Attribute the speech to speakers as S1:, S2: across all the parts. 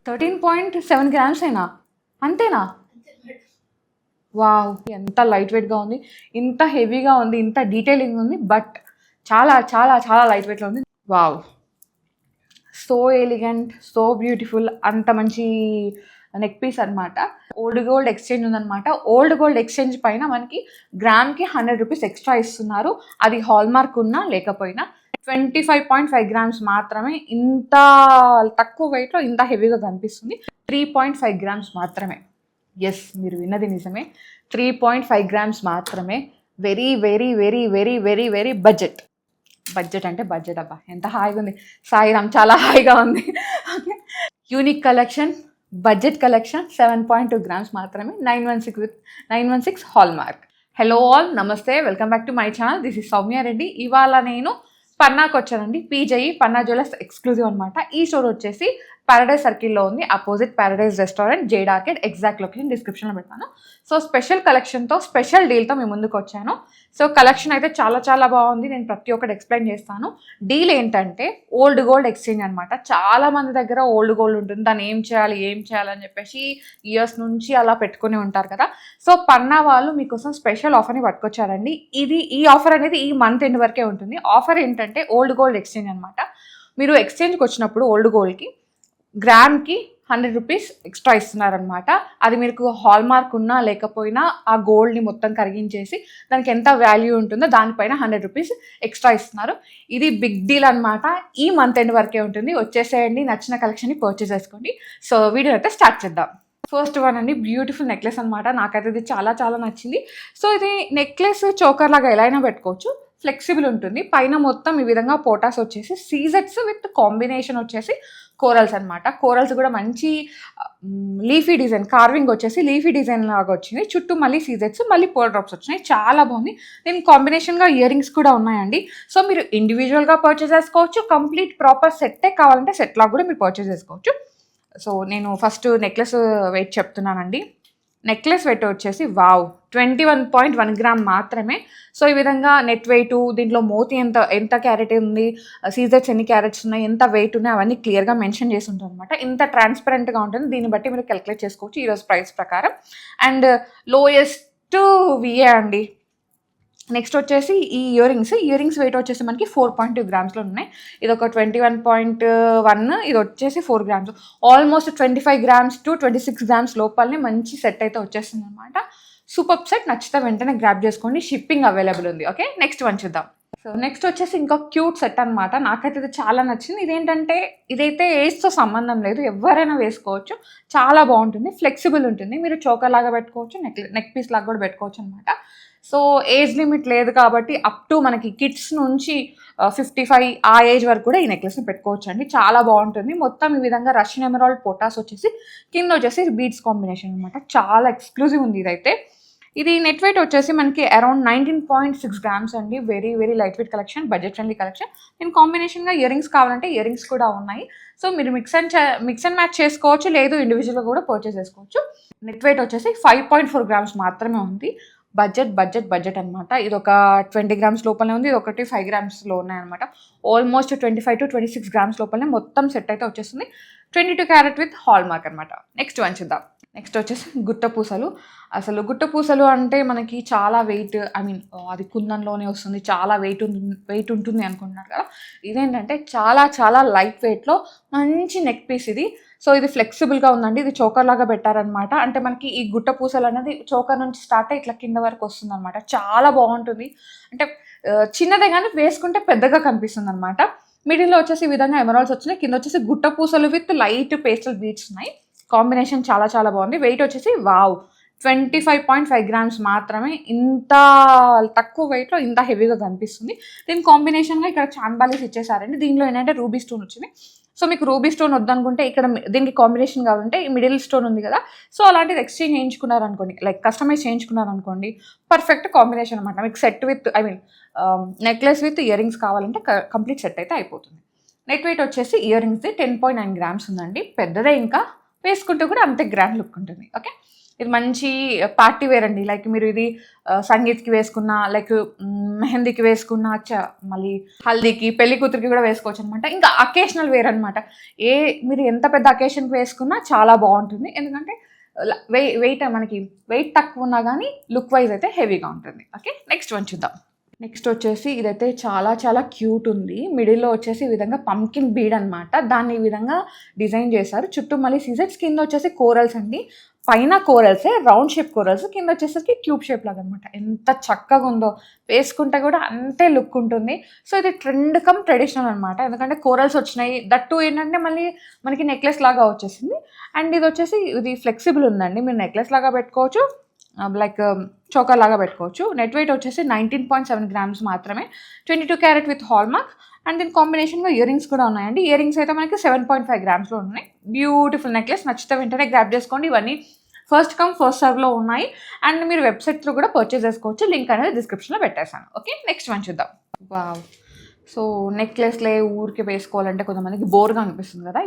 S1: 13.7 grams అయినా అంతేనా? Wow! ఎంత లైట్ వెయిట్‌గా ఉంది. ఇంత హెవీగా ఉంది. ఇంత డీటెయిలింగ్ ఉంది. బట్ చాలా చాలా చాలా లైట్ వెయిట్‌లో ఉంది. Wow! So elegant, so beautiful. అంత మంచి నెక్ పీస్ అనమాట. ఓల్డ్ గోల్డ్ ఎక్స్చేంజ్ ఉందనమాట. ఓల్డ్ గోల్డ్ ఎక్స్చేంజ్ పైన మనకి గ్రామ్‌కి 100 రూపీస్ ఎక్స్ట్రా ఇస్తున్నారు. అది హాల్‌మార్క్ ఉన్నా లేకపోయినా 25.5 గ్రామ్స్ మాత్రమే. ఇంత తక్కువ వెయిట్‌లో ఇంత హెవీగా కనిపిస్తుంది. 3.5 గ్రామ్స్ మాత్రమే. ఎస్, మీరు విన్నది నిజమే. 3.5 గ్రామ్స్ మాత్రమే. Very very very very very very budget. Budget అంటే బడ్జెట్ అబ్బా, ఎంత హాయిగా ఉంది. సాయిరామ్ చాలా హాయిగా ఉంది. Okay, unique collection, budget collection. 7.2 grams మాత్రమే. 916 హాల్మార్క్. హలో ఆల్, నమస్తే, welcome back to my channel. This is Soumya Reddy. ఇవాళ నేను పన్నాకు వచ్చానండి. పీజై పన్నా జ్యువెలర్స్ ఎక్స్క్లూజివ్ అనమాట. ఈ స్టోర్ వచ్చేసి పారడైజ్ సర్కిల్లో ఉంది, opposite Paradise restaurant, Jade Arcade. Exact location డిస్క్రిప్షన్లో పెడతాను. సో స్పెషల్ కలెక్షన్తో, స్పెషల్ డీల్తో మీ ముందుకు వచ్చాను. సో కలెక్షన్ అయితే చాలా చాలా బాగుంది. నేను ప్రతి ఒక్కటి ఎక్స్ప్లెయిన్ చేస్తాను. డీల్ ఏంటంటే ఓల్డ్ గోల్డ్ ఎక్స్చేంజ్ అనమాట. చాలా మంది దగ్గర ఓల్డ్ గోల్డ్ ఉంటుంది, దాన్ని ఏం చేయాలి అని చెప్పేసి ఇయర్స్ నుంచి అలా పెట్టుకుని ఉంటారు కదా. సో పన్నా వాళ్ళు మీకోసం స్పెషల్ ఆఫర్ని పట్టుకొచ్చారండి. ఈ ఆఫర్ అనేది ఈ మంత్ ఎండ్ వరకే ఉంటుంది. ఆఫర్ ఏంటంటే ఓల్డ్ గోల్డ్ ఎక్స్చేంజ్ అనమాట. మీరు ఎక్స్చేంజ్కి వచ్చినప్పుడు ఓల్డ్ గోల్డ్కి గ్రామ్కి 100 రూపీస్ ఎక్స్ట్రా ఇస్తున్నారనమాట. అది మీకు హాల్మార్క్ ఉన్నా లేకపోయినా ఆ గోల్డ్ని మొత్తం కరిగించేసి దానికి ఎంత వాల్యూ ఉంటుందో దానిపైన 100 రూపీస్ ఎక్స్ట్రా ఇస్తున్నారు. ఇది బిగ్ డీల్ అనమాట. ఈ మంత్ ఎండ్ వరకే ఉంటుంది. వచ్చేసేయండి, నచ్చిన కలెక్షన్ని పర్చేస్ చేసుకోండి. సో వీడియో అయితే స్టార్ట్ చేద్దాం. ఫస్ట్ వన్ అండి, బ్యూటిఫుల్ నెక్లెస్ అనమాట. నాకైతే ఇది చాలా చాలా నచ్చింది. సో ఇది నెక్లెస్ చోకర్ లాగా ఎలా అయినా పెట్టుకోవచ్చు, ఫ్లెక్సిబుల్ ఉంటుంది. పైన మొత్తం ఈ విధంగా పోటాస్ వచ్చేసి సీజెట్స్ విత్ కాంబినేషన్ వచ్చేసి కోరల్స్ అనమాట. కోరల్స్ కూడా మంచి లీఫీ డిజైన్, కార్వింగ్ వచ్చేసి లీఫీ డిజైన్ లాగా వచ్చింది. చుట్టూ మళ్ళీ సీజెట్స్, మళ్ళీ పోల్ డ్రాప్స్ వచ్చినాయి. చాలా బాగుంది. దీనికి కాంబినేషన్గా ఇయర్ రింగ్స్ కూడా ఉన్నాయండి. సో మీరు ఇండివిజువల్గా పర్చేస్ చేసుకోవచ్చు, కంప్లీట్ ప్రాపర్ సెట్టే కావాలంటే సెట్ లాగా కూడా మీరు పర్చేస్ చేసుకోవచ్చు. సో నేను ఫస్ట్ నెక్లెస్ వెయిట్ చెప్తున్నానండి. నెక్లెస్ వెయిట్ వచ్చేసి వావ్ 21.1 గ్రామ్ మాత్రమే. సో ఈ విధంగా నెట్ వెయిట్, దీంట్లో మోతి ఎంత క్యారెట్ ఉంది, సీజర్స్ ఎన్ని క్యారెట్స్ ఉన్నాయి, ఎంత వెయిట్ ఉన్నాయి, అవన్నీ క్లియర్గా మెన్షన్ చేసి ఉంటుంది అనమాట. ఇంత ట్రాన్స్పరెంట్గా ఉంటుంది. దీన్ని బట్టి మీరు క్యాలిక్యులేట్ చేసుకోవచ్చు ఈరోజు ప్రైస్ ప్రకారం. అండ్ లోయెస్ట్ విఏ అండి. నెక్స్ట్ వచ్చేసి ఈ ఇయర్ రింగ్స్ వెయిట్ వచ్చేసి మనకి 4.2 గ్రామ్స్లో ఉన్నాయి. ఇది ఒక 21.1, ఇది వచ్చేసి 4 grams. Almost 25 grams to 26 grams లోపలనే మంచి సెట్ అయితే వచ్చేస్తుంది అనమాట. Super set. నచ్చితే వెంటనే గ్రాప్ చేసుకోండి, షిప్పింగ్ అవైలబుల్ ఉంది. ఓకే, నెక్స్ట్ వన్ చూద్దాం. సో నెక్స్ట్ వచ్చేసి ఇంకా క్యూట్ సెట్ అనమాట. నాకైతే ఇది చాలా నచ్చింది. ఇదేంటంటే ఇదైతే ఏజ్తో సంబంధం లేదు, ఎవరైనా వేసుకోవచ్చు. చాలా బాగుంటుంది, ఫ్లెక్సిబుల్ ఉంటుంది. మీరు చోకర్ లాగా పెట్టుకోవచ్చు, నెక్ పీస్ లాగా కూడా పెట్టుకోవచ్చు అనమాట. సో ఏజ్ లిమిట్ లేదు కాబట్టి అప్ టు మనకి కిడ్స్ నుంచి 55 ఆ ఏజ్ వరకు కూడా ఈ నెక్లెస్ని పెట్టుకోవచ్చు అండి. చాలా బాగుంటుంది. మొత్తం ఈ విధంగా రష్యన్ ఎమరాల్డ్ పొటాస్ వచ్చేసి కింద వచ్చేసి బీడ్స్ కాంబినేషన్ అనమాట. చాలా ఎక్స్క్లూజివ్ ఉంది ఇదైతే. ఇది నెట్ వెయిట్ వచ్చేసి మనకి అరౌండ్ 19.6 గ్రామ్స్ అండి. Very very light weight collection, budget friendly collection. దీని కాంబినేషన్గా ఇయర్ రింగ్స్ కావాలంటే ఇయర్ రింగ్స్ కూడా ఉన్నాయి. సో మీరు మిక్స్ అండ్ మ్యాచ్ చేసుకోవచ్చు, లేదు ఇండివిజువల్గా కూడా పర్చేస్ చేసుకోవచ్చు. నెట్ వెయిట్ వచ్చేసి 5.4 గ్రామ్స్ మాత్రమే ఉంది. బడ్జెట్ అనమాట. ఇది ఒక 20 గ్రామ్స్ లోపలనే ఉంది, ఇది ఒకటి 5 గ్రామ్స్లో ఉన్నాయన్నమాట. ఆల్మోస్ట్ 25 to 26 గ్రామ్స్ లోపలనే మొత్తం సెట్ అయితే వచ్చేస్తుంది. 22 క్యారెట్ విత్ హాల్ మార్క్ అనమాట. నెక్స్ట్ వన్ చూద్దాం. నెక్స్ట్ వచ్చేసి గుట్టపూసలు. అసలు గుట్టపూసలు అంటే మనకి చాలా వెయిట్, అది కుందన్లోనే వస్తుంది, చాలా వెయిట్ ఉంటుంది అనుకుంటున్నారు కదా. ఇదేంటంటే చాలా చాలా లైట్ వెయిట్లో మంచి నెక్ పీస్ ఇది. సో ఇది ఫ్లెక్సిబుల్గా ఉందండి. ఇది చోకర్ లాగా పెట్టారనమాట. అంటే మనకి ఈ గుట్ట పూసలు అనేది చోకర్ నుంచి స్టార్ట్ అయ్యి ఇట్లా కింద వరకు వస్తుంది అనమాట. చాలా బాగుంటుంది. అంటే చిన్నదే కానీ వేసుకుంటే పెద్దగా కనిపిస్తుంది అనమాట. మిడిల్లో వచ్చేసి ఈ విధంగా ఎమరాల్డ్స్ వచ్చినాయి, కింద వచ్చేసి గుట్ట పూసలు విత్ లైట్ పేస్టల్ బీడ్స్ ఉన్నాయి. కాంబినేషన్ చాలా చాలా బాగుంది. వెయిట్ వచ్చేసి వావ్ 25.5 గ్రామ్స్ మాత్రమే. ఇంత తక్కువ వెయిట్లో ఇంత హెవీగా కనిపిస్తుంది. దీని కాంబినేషన్గా ఇక్కడ చాంబాలీస్ ఇచ్చేసారండి. దీనిలో ఏంటంటే రూబీ స్టోన్ వచ్చింది. సో మీకు రూబీ స్టోన్ వద్దనుకుంటే ఇక్కడ దీనికి కాంబినేషన్ కావాలంటే ఈ మిడిల్ స్టోన్ ఉంది కదా, సో అలాంటిది ఎక్స్చేంజ్ చేయించుకున్నారనుకోండి, లైక్ కస్టమైజ్ చేయించుకున్నారనుకోండి, పర్ఫెక్ట్ కాంబినేషన్ అనమాట. మీకు set with necklace with ear rings కావాలంటే కంప్లీట్ సెట్ అయితే అయిపోతుంది. నెట్ వెయిట్ వచ్చేసి ఇయర్ రింగ్స్ది 10.9 గ్రామ్స్ ఉందండి. పెద్దదే, ఇంకా వేసుకుంటూ కూడా అంతే గ్రాండ్ లుక్ ఉంటుంది. ఓకే, ఇది మంచి పార్టీ వేర్ అండి. లైక్ మీరు ఇది సంగీత్కి వేసుకున్న, లైక్ మెహందీకి వేసుకున్న, మళ్ళీ హల్దీకి, పెళ్లి కూతురికి కూడా వేసుకోవచ్చు అనమాట. ఇంకా అకేషనల్ వేర్ అనమాట. మీరు ఎంత పెద్ద అకేషన్కి వేసుకున్నా చాలా బాగుంటుంది. ఎందుకంటే మనకి వెయిట్ తక్కువ ఉన్నా కానీ లుక్ వైజ్ అయితే హెవీగా ఉంటుంది. ఓకే, నెక్స్ట్ వన్ చూద్దాం. నెక్స్ట్ వచ్చేసి ఇదైతే చాలా చాలా క్యూట్ ఉంది. మిడిల్లో వచ్చేసి ఈ విధంగా పంకిన్ బీడ్ అనమాట. దాన్ని ఈ విధంగా డిజైన్ చేశారు. చుట్టూ మళ్ళీ సీజెట్స్, కింద వచ్చేసి కోరల్స్ అండి. పైన కోరల్సే, రౌండ్ షేప్ కోరల్స్, కింద వచ్చేసరికి ట్యూబ్ షేప్ లాగా అనమాట. ఎంత చక్కగా ఉందో, వేసుకుంటే కూడా అంతే లుక్ ఉంటుంది. సో ఇది ట్రెండ్ కమ్ ట్రెడిషనల్ అనమాట. ఎందుకంటే కోరల్స్ వచ్చినాయి, దట్టు ఏంటంటే మళ్ళీ మనకి నెక్లెస్ లాగా వచ్చేసింది. అండ్ ఇది వచ్చేసి ఇది ఫ్లెక్సిబుల్ ఉందండి. మీరు నెక్లెస్ లాగా పెట్టుకోవచ్చు, లైక్ చోకర్ లాగా పెట్టుకోవచ్చు. నెట్ వెయిట్ వచ్చేసి 19.7 grams మాత్రమే, 22 carrot with hall mark. And దీని కాంబినేషన్గా ఇయర్ రింగ్స్ కూడా ఉన్నాయండి. ఇయర్ రింగ్స్ అయితే మనకి 7.5 grams ఉన్నాయి. బ్యూటిఫుల్ నెక్లెస్, నచ్చితే వెంటనే గ్రాప్ చేసుకోండి. ఇవన్నీ ఫస్ట్ కమ్ ఫస్ట్ సర్వ్లో ఉన్నాయి. అండ్ మీరు వెబ్సైట్ త్రూ కూడా పర్చేస్ చేసుకోవచ్చు. లింక్ అనేది డిస్క్రిప్షన్లో పెట్టేశాను. ఓకే, నెక్స్ట్ వన్ చూద్దాం. వావ్, సో నెక్లెస్లే ఊరికి వేసుకోవాలంటే కొంతమందికి బోర్గా అనిపిస్తుంది కదా.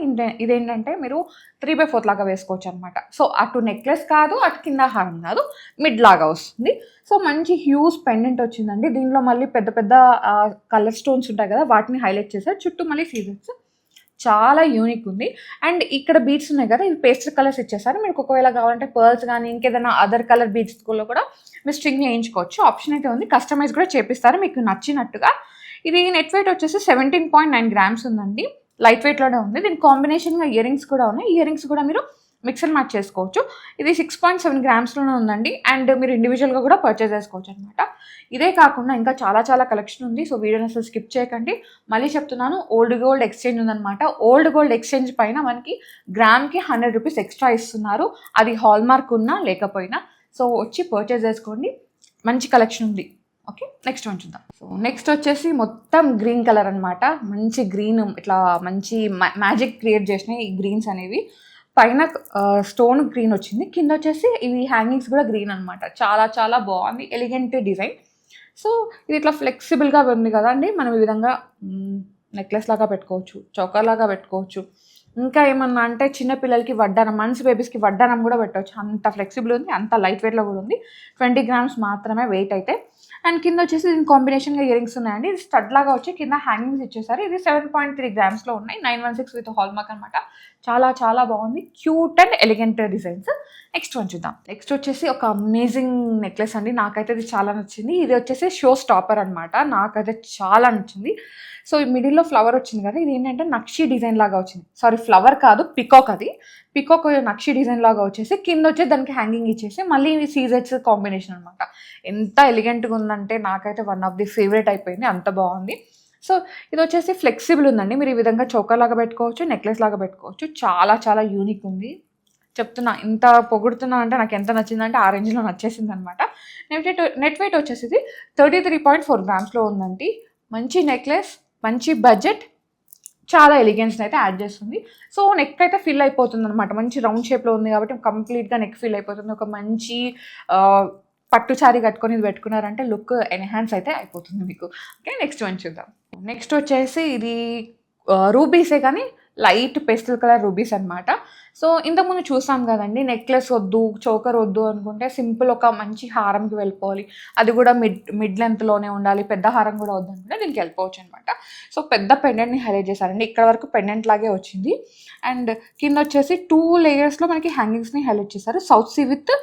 S1: ఇదేంటంటే మీరు 3/4 లాగా వేసుకోవచ్చు అనమాట. సో అటు నెక్లెస్ కాదు, అటు కింద హారం కాదు, మిడ్ లాగా వస్తుంది. సో మంచి హ్యూజ్ పెండెంట్ వచ్చిందండి. దీనిలో మళ్ళీ పెద్ద పెద్ద కలర్ స్టోన్స్ ఉంటాయి కదా, వాటిని హైలైట్ చేశారు. చుట్టూ మళ్ళీ సీజన్స్, చాలా యూనిక్ ఉంది. అండ్ ఇక్కడ బీడ్స్ ఉన్నాయి కదా, ఇవి పేస్టల్ కలర్స్ ఇచ్చేసారు. మీకు ఒకవేళ కావాలంటే పర్ల్స్ కానీ ఇంకేదైనా అదర్ కలర్ బీడ్స్లో కూడా మీరు స్ట్రింగ్ వేయించుకోవచ్చు. ఆప్షన్ అయితే ఉంది. కస్టమైజ్ కూడా చేపిస్తారు మీకు నచ్చినట్టుగా. ఇది నెట్ వెయిట్ వచ్చేసి 17.9 grams ఉందండి. లైట్ వెయిట్లోనే ఉంది. దీని కాంబినేషన్గా ఇయర్ రింగ్స్ కూడా ఉన్నాయి. ఇయర్ రింగ్స్ కూడా మీరు మిక్స్ అండ్ మ్యాచ్ చేసుకోవచ్చు. ఇది 6.7 gramsలోనే ఉందండి. అండ్ మీరు ఇండివిజువల్గా కూడా పర్చేస్ చేసుకోవచ్చు అనమాట. ఇదే కాకుండా ఇంకా చాలా చాలా కలెక్షన్ ఉంది. సో వీడియోని అసలు స్కిప్ చేయకండి. మళ్ళీ చెప్తున్నాను, ఓల్డ్ గోల్డ్ ఎక్స్చేంజ్ ఉందన్నమాట. ఓల్డ్ గోల్డ్ ఎక్స్చేంజ్ పైన మనకి గ్రామ్కి 100 రూపీస్ ఎక్స్ట్రా ఇస్తున్నారు. అది హాల్ మార్క్ ఉన్నా లేకపోయినా. సో వచ్చి పర్చేస్ చేసుకోండి, మంచి కలెక్షన్ ఉంది. ఓకే, నెక్స్ట్ వన్ చూద్దాం. సో నెక్స్ట్ వచ్చేసి మొత్తం గ్రీన్ కలర్ అనమాట. మంచి గ్రీన్, ఇట్లా మంచి మ్యాజిక్ క్రియేట్ చేసినాయి ఈ గ్రీన్స్ అనేవి. పైన స్టోన్ గ్రీన్ వచ్చింది, కింద వచ్చేసి ఇవి హ్యాంగింగ్స్ కూడా గ్రీన్ అనమాట. చాలా చాలా బాగుంది, ఎలిగెంట్ డిజైన్. సో ఇది ఇట్లా ఫ్లెక్సిబుల్గా ఉంది కదండి. మనం ఈ విధంగా నెక్లెస్ లాగా పెట్టుకోవచ్చు, చౌకర్ లాగా పెట్టుకోవచ్చు. ఇంకా ఏమన్నా అంటే చిన్నపిల్లలకి వడ్డానం, మంత్స్ బేబీస్కి వడ్డానం కూడా పెట్టవచ్చు. అంత ఫ్లెక్సిబుల్ ఉంది, అంత లైట్ వెయిట్లో కూడా ఉంది. 20 grams మాత్రమే వెయిట్ అయితే. అండ్ కింద వచ్చేసి దీని కాంబినేషన్గా ఇయర్ రింగ్స్ ఉన్నాయండి. ఇది స్టడ్ లాగా వచ్చి కింద హ్యాంగింగ్స్ ఇచ్చేసారు. ఇది 7.3 gramsలో ఉన్నాయి. 916 విత్ హాల్ మార్క్ అనమాట. చాలా చాలా బాగుంది, cute and elegant designs. Next one చూద్దాం. నెక్స్ట్ వచ్చేసి ఒక అమేజింగ్ నెక్లెస్ అండి. నాకైతే ఇది చాలా నచ్చింది. ఇది వచ్చేసి షో స్టాపర్ అనమాట. నాకైతే చాలా నచ్చింది. సో ఈ మిడిల్లో ఫ్లవర్ వచ్చింది కదా, ఇది ఏంటంటే నక్షి డిజైన్ లాగా వచ్చింది. సారీ, ఫ్లవర్ కాదు, పికాక్. అది పికాక్ నక్షి డిజైన్ లాగా వచ్చేసి కింద వచ్చి దానికి హ్యాంగింగ్ ఇచ్చేసి మళ్ళీ సీజెట్స్ కాంబినేషన్ అనమాట. ఎంత ఎలిగెంట్గా ఉందంటే నాకైతే వన్ ఆఫ్ ది ఫేవరెట్ అయిపోయింది, అంత బాగుంది. సో ఇది వచ్చేసి ఫ్లెక్సిబుల్ ఉందండి. మీరు ఈ విధంగా చౌకర్ లాగా పెట్టుకోవచ్చు, నెక్లెస్ లాగా పెట్టుకోవచ్చు. చాలా చాలా యూనిక్ ఉంది. చెప్తున్నా, ఇంత పొగుడుతున్నా అంటే నాకు ఎంత నచ్చిందంటే ఆ రేంజ్లో నచ్చేసింది అనమాట. నెట్ వెయిట్ వచ్చేసి 33.4 grams ఉందండి. మంచి నెక్లెస్, మంచి బడ్జెట్, చాలా ఎలిగెన్స్ని అయితే యాడ్ చేస్తుంది. సో నెక్ అయితే ఫిల్ అయిపోతుంది అనమాట. మంచి రౌండ్ షేప్లో ఉంది కాబట్టి కంప్లీట్గా నెక్ ఫిల్ అయిపోతుంది. ఒక మంచి పట్టు చారీ కట్టుకొని ఇది పెట్టుకున్నారంటే లుక్ ఎన్హాన్స్ అయితే అయిపోతుంది మీకు. ఓకే, నెక్స్ట్ వన్ చూద్దాం. నెక్స్ట్ వచ్చేసి ఇది రూబీసే కానీ లైట్ పేస్టల్ కలర్ రూబీస్ అనమాట. సో ఇంతకుముందు చూసాం కదండి, నెక్లెస్ వద్దు, చోకర్ వద్దు అనుకుంటే సింపుల్ ఒక మంచి హారంకి వెళ్ళిపోవాలి, అది కూడా మిడ్ లెంత్లోనే ఉండాలి, పెద్ద హారం కూడా వద్దు అనుకుంటే దీనికి వెళ్ళిపోవచ్చు అనమాట. సో పెద్ద పెండెంట్ని హైలైట్ చేశారండి. ఇక్కడ వరకు పెండెంట్ లాగే వచ్చింది. అండ్ కింద వచ్చేసి 2 layers మనకి హ్యాంగింగ్స్ని హైలైట్ చేశారు. సౌత్ సీ విత్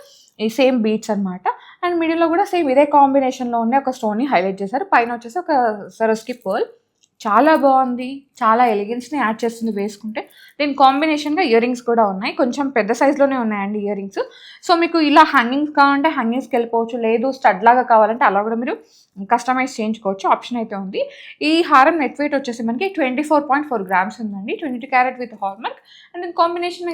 S1: ఈ సేమ్ బీట్స్ అనమాట. అండ్ మిడిల్లో కూడా సేమ్ ఇదే కాంబినేషన్లో ఉండే ఒక స్టోన్ని హైలైట్ చేశారు. పైన వచ్చేసి ఒక సరోస్కి పర్ల్. చాలా బాగుంది, చాలా ఎలిగెన్స్ని యాడ్ చేస్తుంది వేసుకుంటే. దీని కాంబినేషన్గా ఇయర్ రింగ్స్ కూడా ఉన్నాయి. కొంచెం పెద్ద సైజులోనే ఉన్నాయండి ఇయర్ రింగ్స్. సో మీకు ఇలా హ్యాంగింగ్స్ కావాలంటే హ్యాంగింగ్స్కి వెళ్ళిపోవచ్చు, లేదు స్టడ్ లాగా కావాలంటే అలా కూడా మీరు కస్టమైజ్ చేయించుకోవచ్చు. ఆప్షన్ అయితే ఉంది. ఈ హారం నెట్ వెయిట్ వచ్చేసి మనకి 24.4 grams ఉందండి. 22 carrot with hall mark. And దీని కాంబినేషన్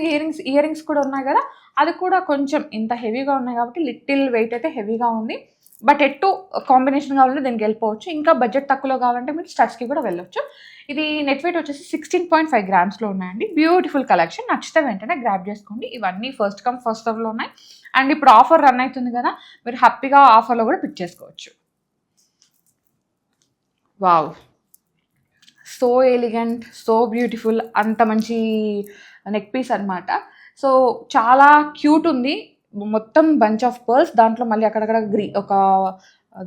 S1: ఇయర్ రింగ్స్ కూడా ఉన్నాయి కదా, అది కూడా కొంచెం ఇంత హెవీగా ఉన్నాయి కాబట్టి లిటిల్ వెయిట్ అయితే హెవీగా ఉంది. బట్ ఎట్టు కాంబినేషన్ కావాలంటే దీనికి వెళ్ళిపోవచ్చు. ఇంకా బడ్జెట్ తక్కువలో కావాలంటే మీరు స్టడ్స్కి కూడా వెళ్ళొచ్చు. ఇది నెట్ వెయిట్ వచ్చేసి 16.5 grams ఉన్నాయండి. బ్యూటిఫుల్ కలెక్షన్, నచ్చితే వెంటనే గ్రాప్ చేసుకోండి. ఇవన్నీ ఫస్ట్ కమ్ ఫస్ట్ సర్వ్లో ఉన్నాయి. అండ్ ఇప్పుడు ఆఫర్ రన్ అవుతుంది కదా, మీరు హ్యాపీగా ఆఫర్లో కూడా పిక్ చేసుకోవచ్చు. Wow, so elegant, so beautiful, అంత మంచి నెక్ పీస్ అనమాట. సో చాలా క్యూట్ ఉంది. మొత్తం బంచ్ ఆఫ్ పర్ల్స్, దాంట్లో మళ్ళీ అక్కడక్కడ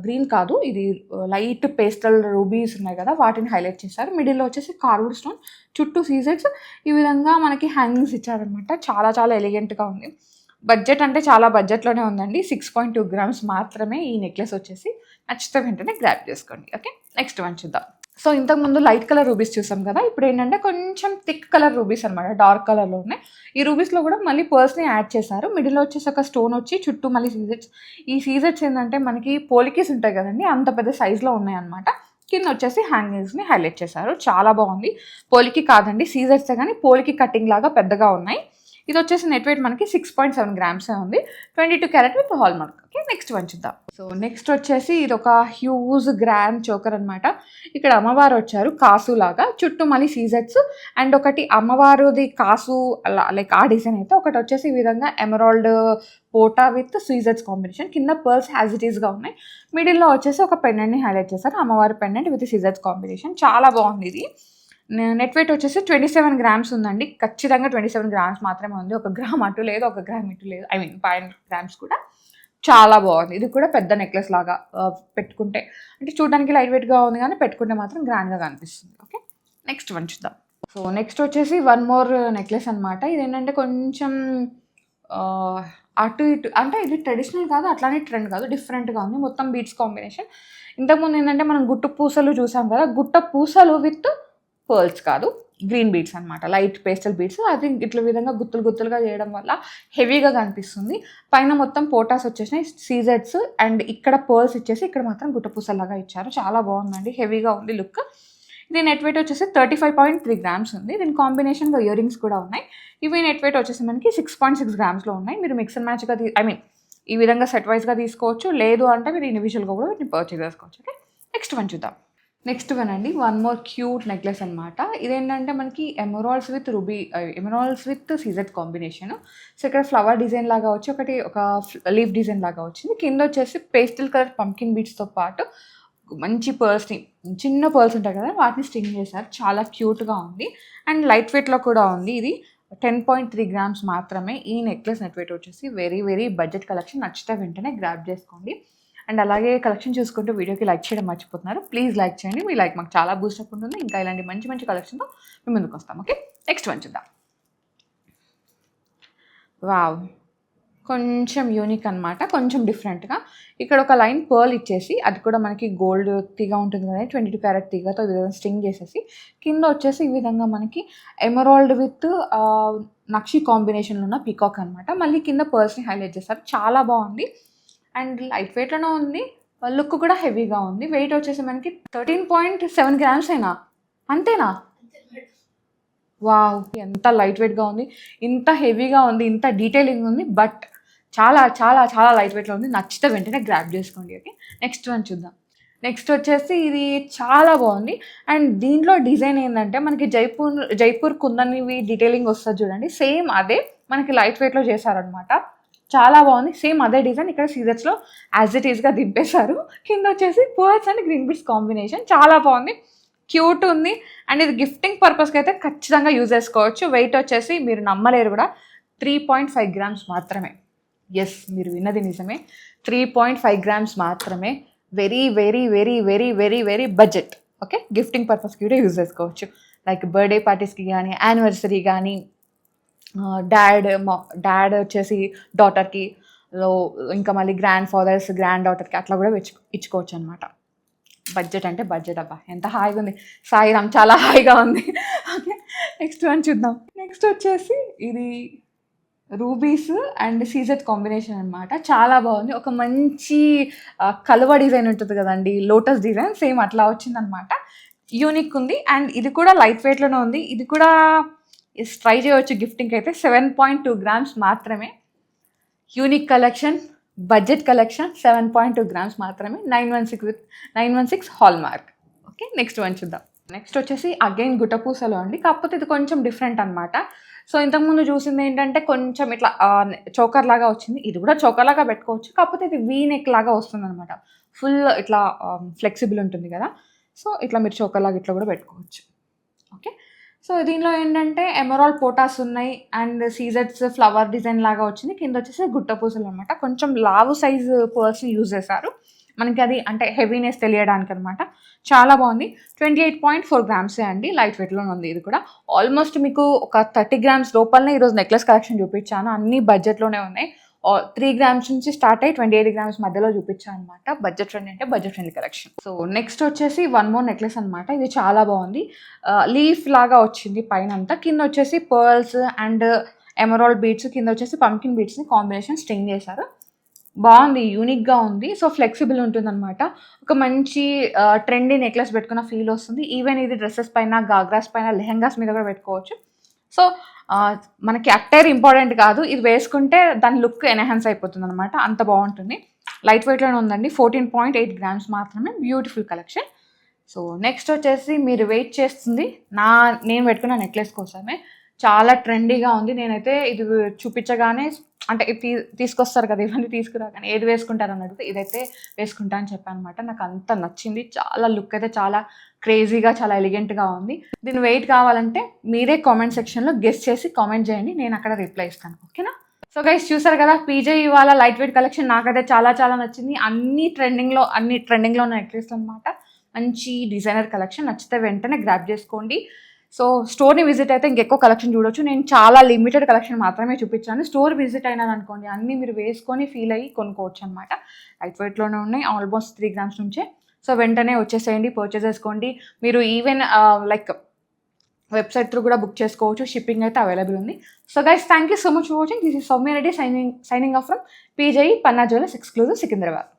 S1: గ్రీన్ కాదు, ఇది లైట్ పేస్టల్ రూబీస్ ఉన్నాయి కదా, వాటిని హైలైట్ చేశారు. మిడిల్లో వచ్చేసి కార్వుడ్ స్టోన్, చుట్టూ సీజెడ్స్, ఈ విధంగా మనకి హ్యాంగింగ్స్ ఇచ్చారనమాట. చాలా చాలా ఎలిగెంట్గా ఉంది. బడ్జెట్ అంటే చాలా బడ్జెట్లోనే ఉందండి. 6.2 గ్రామ్స్ మాత్రమే ఈ నెక్లెస్ వచ్చేసి. నచ్చితే వెంటనే గ్రాప్ చేసుకోండి. ఓకే, నెక్స్ట్ వన్ చూద్దాం. సో ఇంతకుముందు లైట్ కలర్ రూబీస్ చూసాం కదా, ఇప్పుడు ఏంటంటే కొంచెం థిక్ కలర్ రూబీస్ అనమాట, డార్క్ కలర్లో ఉన్నాయి. ఈ రూబీస్లో కూడా మళ్ళీ పర్ల్స్ని యాడ్ చేశారు. మిడిల్లో వచ్చేసి ఒక స్టోన్ వచ్చి చుట్టూ మళ్ళీ సీజెట్స్. ఈ సీజెట్స్ ఏంటంటే మనకి పోలికీస్ ఉంటాయి కదండి, అంత పెద్ద సైజులో ఉన్నాయన్నమాట. కింద వచ్చేసి హ్యాంగింగ్స్ని హైలైట్ చేశారు. చాలా బాగుంది. పోలికి కాదండి, సీజెట్సే కానీ పోలికి కటింగ్ లాగా పెద్దగా ఉన్నాయి. ఇది వచ్చేసి నెట్ వెయిట్ మనకి 6.7 గ్రామ్సే ఉంది. 22 carrot with hall mark. Okay, next one చూద్దాం. సో నెక్స్ట్ వచ్చేసి ఇది ఒక హ్యూజ్ గ్రాండ్ చోకర్ అనమాట. ఇక్కడ అమ్మవారు వచ్చారు కాసు లాగా, చుట్టూ మళ్ళీ సీజెట్స్ అండ్ ఒకటి అమ్మవారుది కాసు లైక్ ఆ డిజైన్ అయితే, ఒకటి వచ్చేసి ఈ విధంగా ఎమరాల్డ్ పోటా విత్ సీజెట్స్ కాంబినేషన్. కింద పర్ల్స్ యాజ్ ఇట్ ఈస్గా ఉన్నాయి. మిడిల్లో వచ్చేసి ఒక పెండెంట్ని హైలైట్ చేశారు, అమ్మవారి పెండెంట్ విత్ సీజెట్స్ కాంబినేషన్. చాలా బాగుంది. ఇది నెట్ వెయిట్ వచ్చేసి 27 గ్రామ్స్ ఉందండి. ఖచ్చితంగా 27 గ్రామ్స్ మాత్రమే ఉంది. 1 గ్రామ్ అటు లేదు, 1 గ్రామ్ ఇటు లేదు. 5 గ్రామ్స్ కూడా. చాలా బాగుంది. ఇది కూడా పెద్ద నెక్లెస్ లాగా పెట్టుకుంటే, అంటే చూడడానికి లైట్ వెయిట్గా ఉంది కానీ పెట్టుకుంటే మాత్రం గ్రాండ్గా కనిపిస్తుంది. ఓకే, నెక్స్ట్ వన్ చూద్దాం. సో నెక్స్ట్ వచ్చేసి వన్ మోర్ నెక్లెస్ అనమాట. ఇదేంటంటే కొంచెం అటు ఇటు, అంటే ఇది ట్రెడిషనల్ కాదు, అట్లానే ట్రెండ్ కాదు, డిఫరెంట్గా ఉంది. మొత్తం బీట్స్ కాంబినేషన్. ఇంతకుముందు ఏంటంటే మనం గుట్టు పూసలు చూసాం కదా, గుట్ట పూసలు విత్ పర్ల్స్ కాదు, గ్రీన్ బీడ్స్ అనమాట, లైట్ పేస్టల్ బీడ్స్. అది ఇట్లా విధంగా గుత్తులు గుత్తులుగా చేయడం వల్ల హెవీగా కనిపిస్తుంది. పైన మొత్తం పోటాస్ వచ్చేసినాయి, సీజెట్స్, అండ్ ఇక్కడ పర్ల్స్ ఇచ్చేసి ఇక్కడ మాత్రం గుట్టపూసలాగా ఇచ్చారు. చాలా బాగుందండి, హెవీగా ఉంది లుక్. ఇది నెట్ వెయిట్ వచ్చేసి 35.3 గ్రామ్స్ ఉంది. దీని కాంబినేషన్గా ఇయర్ రింగ్స్ కూడా ఉన్నాయి. ఇవి నెట్ వెయిట్ వచ్చేసి మనకి 6.6 గ్రామ్స్లో ఉన్నాయి. మీరు మిక్స్ అండ్ మ్యాచ్గా ఈ విధంగా సెట్ వైజ్గా తీసుకోవచ్చు, లేదు అంటే మీరు ఇండివిజువల్గా కూడా వీటిని పర్చేజ్ చేసుకోవచ్చు. ఓకే, నెక్స్ట్ వన్ చూద్దాం. నెక్స్ట్ వన్ అండి, వన్ మోర్ క్యూట్ నెక్లెస్ అనమాట. ఇదేంటంటే మనకి ఎమరాల్డ్స్ విత్ సీజెట్ కాంబినేషన్. సో ఇక్కడ ఫ్లవర్ డిజైన్ లాగా వచ్చి ఒక లీఫ్ డిజైన్ లాగా వచ్చింది. కింద వచ్చేసి పేస్టల్ కలర్ పంకిన్ బీడ్స్తో పాటు మంచి పర్ల్స్ని, చిన్న పర్ల్స్ ఉంటాయి కదా, వాటిని స్టింగ్ చేశారు. చాలా క్యూట్గా ఉంది అండ్ లైట్ వెయిట్లో కూడా ఉంది. ఇది 10.3 గ్రామ్స్ మాత్రమే. ఈ నెక్లెస్ నెట్ వెయిట్ వచ్చేసి వెరీ వెరీ బడ్జెట్ కలెక్షన్. నచ్చితే వెంటనే గ్రాప్ చేసుకోండి. అండ్ అలాగే కలెక్షన్ చూసుకుంటూ వీడియోకి లైక్ చేయడం మర్చిపోతున్నారు. ప్లీజ్ లైక్ చేయండి, మీ లైక్ మాకు చాలా బూస్ట్ అప్ ఉంటుంది. ఇంకా ఇలాంటి మంచి మంచి కలెక్షన్తో మేము ముందుకు వస్తాం. ఓకే, నెక్స్ట్ వన్ చూద్దాం. వావ్, కొంచెం యూనిక్ అనమాట, కొంచెం డిఫరెంట్గా. ఇక్కడ ఒక లైన్ పర్ల్ ఇచ్చేసి, అది కూడా మనకి గోల్డ్ తీగ ఉంటుంది కదా, 22 క్యారెట్ తీగతో ఈ విధంగా స్టింగ్ చేసేసి, కింద వచ్చేసి ఈ విధంగా మనకి ఎమరాల్డ్ విత్ నక్షి కాంబినేషన్లో ఉన్న పీకాక్ అనమాట. మళ్ళీ కింద పర్ల్స్ని హైలైట్ చేస్తారు. చాలా బాగుంది అండ్ లైట్ వెయిట్లోనే ఉంది. లుక్ కూడా హెవీగా ఉంది. వెయిట్ వచ్చేసి మనకి 13.7 గ్రామ్స్ అయినా, అంతేనా? వావ్, ఎంత లైట్ వెయిట్గా ఉంది, ఇంత హెవీగా ఉంది, ఇంత డీటెయిలింగ్ ఉంది, బట్ చాలా చాలా చాలా లైట్ వెయిట్లో ఉంది. నచ్చితే వెంటనే గ్రాప్ చేసుకోండి. ఓకే, నెక్స్ట్ వన్ చూద్దాం. నెక్స్ట్ వచ్చేసి ఇది చాలా బాగుంది అండ్ దీంట్లో డిజైన్ ఏంటంటే మనకి జైపూర్ కుందన్వి డీటెయిలింగ్ వస్తుంది చూడండి, సేమ్ అదే మనకి లైట్ వెయిట్లో చేశారనమాట. చాలా బాగుంది, సేమ్ అదే డిజైన్ ఇక్కడ సీజర్స్లో యాజ్ ఇట్ ఈస్గా దింపేశారు. కింద వచ్చేసి pearls and green beads combination. చాలా బాగుంది, క్యూట్ ఉంది అండ్ ఇది గిఫ్టింగ్ పర్పస్కి అయితే ఖచ్చితంగా యూజ్ చేసుకోవచ్చు. వెయిట్ వచ్చేసి మీరు నమ్మలేరు కూడా, 3.5 గ్రామ్స్ మాత్రమే. ఎస్, మీరు విన్నది నిజమే, 3.5 గ్రామ్స్ మాత్రమే. Very very very very very very budget. Okay, gifting పర్పస్కి కూడా యూజ్ చేసుకోవచ్చు. లైక్ బర్త్డే పార్టీస్కి కానీ, యానివర్సరీ కానీ, డాడ్ వచ్చేసి డాటర్కి, ఇంకా మళ్ళీ గ్రాండ్ డాటర్కి అట్లా కూడా ఇచ్చుకోవచ్చు అనమాట. బడ్జెట్ అంటే బడ్జెట్. అబ్బా, ఎంత హాయిగా ఉంది, సాయిరామ్ చాలా హాయిగా ఉంది. ఓకే, నెక్స్ట్ వన్ చూద్దాం. నెక్స్ట్ వచ్చేసి ఇది రూబీస్ అండ్ సీజెట్ కాంబినేషన్ అనమాట. చాలా బాగుంది. ఒక మంచి కలువ డిజైన్ ఉంటుంది కదండి, లోటస్ డిజైన్, సేమ్ అట్లా వచ్చిందనమాట. యూనిక్ ఉంది అండ్ ఇది కూడా లైట్ వెయిట్లోనే ఉంది. ఇది కూడా ట్రై చేయవచ్చు గిఫ్టింగ్ అయితే. 7.2 గ్రామ్స్ మాత్రమే. Unique collection, budget collection, 7.2 grams మాత్రమే. 916 hall mark. Okay, next one చూద్దాం. నెక్స్ట్ వచ్చేసి అగైన్ గుట్టపూసలో అండి, కాకపోతే ఇది కొంచెం డిఫరెంట్ అనమాట. సో ఇంతకుముందు చూసింది ఏంటంటే కొంచెం ఇట్లా చోకర్ లాగా వచ్చింది. ఇది కూడా చోకర్ లాగా పెట్టుకోవచ్చు, కాకపోతే ఇది వీ నెక్ లాగా వస్తుంది అనమాట. ఫుల్ ఇట్లా ఫ్లెక్సిబుల్ ఉంటుంది కదా, సో ఇట్లా మీరు చోకర్ లాగా ఇట్లా కూడా పెట్టుకోవచ్చు. ఓకే, సో దీనిలో ఏంటంటే ఎమరాల్డ్ పోటాస్ ఉన్నాయి అండ్ సీజెడ్స్ ఫ్లవర్ డిజైన్ లాగా వచ్చింది. కింద వచ్చేసి గుట్ట పూసలు అనమాట. కొంచెం లావు సైజు పర్ల్స్ని యూజ్ చేశారు, మనకి అది అంటే హెవీనెస్ తెలియడానికి అనమాట. చాలా బాగుంది. 28.4 గ్రామ్సే అండి, లైట్ వెయిట్లోనే ఉంది. ఇది కూడా ఆల్మోస్ట్ మీకు ఒక 30 గ్రామ్స్ లోపలనే ఈరోజు నెక్లెస్ కలెక్షన్ చూపించాను. అన్ని బడ్జెట్లోనే ఉన్నాయి. 3 గ్రామ్స్ నుంచి స్టార్ట్ అయ్యి 28 గ్రామ్స్ మధ్యలో చూపించాను అనమాట. బడ్జెట్ ఫ్రెండ్లీ అంటే budget friendly collection. So next వచ్చేసి వన్ మోర్ నెక్లెస్ అనమాట. ఇది చాలా బాగుంది. లీఫ్ లాగా వచ్చింది పైన అంతా, కింద వచ్చేసి పర్ల్స్ అండ్ ఎమరాల్డ్ బీడ్స్, కింద వచ్చేసి పంకిన్ బీడ్స్ని కాంబినేషన్ స్ట్రింగ్ చేశారు. బాగుంది, యూనిక్గా ఉంది. సో ఫ్లెక్సిబుల్ ఉంటుందన్నమాట. ఒక మంచి ట్రెండీ నెక్లెస్ పెట్టుకున్న ఫీల్ వస్తుంది. ఈవెన్ ఇది డ్రెస్సెస్ పైన, గాగ్రాస్ పైన, లెహెంగాస్ మీద కూడా పెట్టుకోవచ్చు. సో మనకి అట్టైర్ ఇంపార్టెంట్ కాదు, ఇది వేసుకుంటే దాని లుక్ ఎన్హాన్స్ అయిపోతుంది అనమాట. అంత బాగుంటుంది. లైట్ వెయిట్లోనే ఉందండి. 14.8 గ్రామ్స్ మాత్రమే. Beautiful collection. సో నెక్స్ట్ వచ్చేసి మీరు వెయిట్ చేస్తుంది నేను పెట్టుకున్న నెక్లెస్ కోసమే. చాలా ట్రెండీగా ఉంది. నేనైతే ఇది చూపించగానే అంటే తీసుకొస్తారు కదా, ఇవన్నీ తీసుకురాగానే ఏది వేసుకుంటారు అని అడిగితే ఇదైతే వేసుకుంటా అని చెప్పాను అనమాట. నాకు అంత నచ్చింది. చాలా లుక్ అయితే చాలా క్రేజీగా, చాలా ఎలిగెంట్గా ఉంది. దీని వెయిట్ కావాలంటే మీరే కామెంట్ సెక్షన్లో గెస్ చేసి కామెంట్ చేయండి, నేను అక్కడ రిప్లై ఇస్తాను. ఓకేనా? సో గైస్ చూసారు కదా, పీజే ఇవాళ లైట్ వెయిట్ కలెక్షన్ నాకైతే చాలా చాలా నచ్చింది. అన్ని ట్రెండింగ్లో ఉన్న నెక్లెస్లు అనమాట. మంచి డిజైనర్ కలెక్షన్. నచ్చితే వెంటనే గ్రాప్ చేసుకోండి. సో స్టోర్ని విజిట్ అయితే ఇంకెక్కువ కలెక్షన్ చూడొచ్చు. నేను చాలా లిమిటెడ్ కలెక్షన్ మాత్రమే చూపించాను. స్టోర్ విజిట్ అయినాను అనుకోండి, అన్నీ మీరు వేసుకొని ఫీల్ అయ్యి కొనుక్కోవచ్చు అనమాట. లైట్ వెయిట్లోనే ఉన్నాయి, ఆల్మోస్ట్ 3 గ్రామ్స్ నుంచే. సో వెంటనే వచ్చేసేయండి, పర్చేస్ చేసుకోండి. మీరు ఈవెన్ లైక్ వెబ్సైట్ త్రూ కూడా బుక్ చేసుకోవచ్చు. షిప్పింగ్ అయితే అవైలబుల్ ఉంది. So guys, thank you so much for watching. This is Soumya Reddy signing off from PJ Panna jewellers exclusive Secunderabad.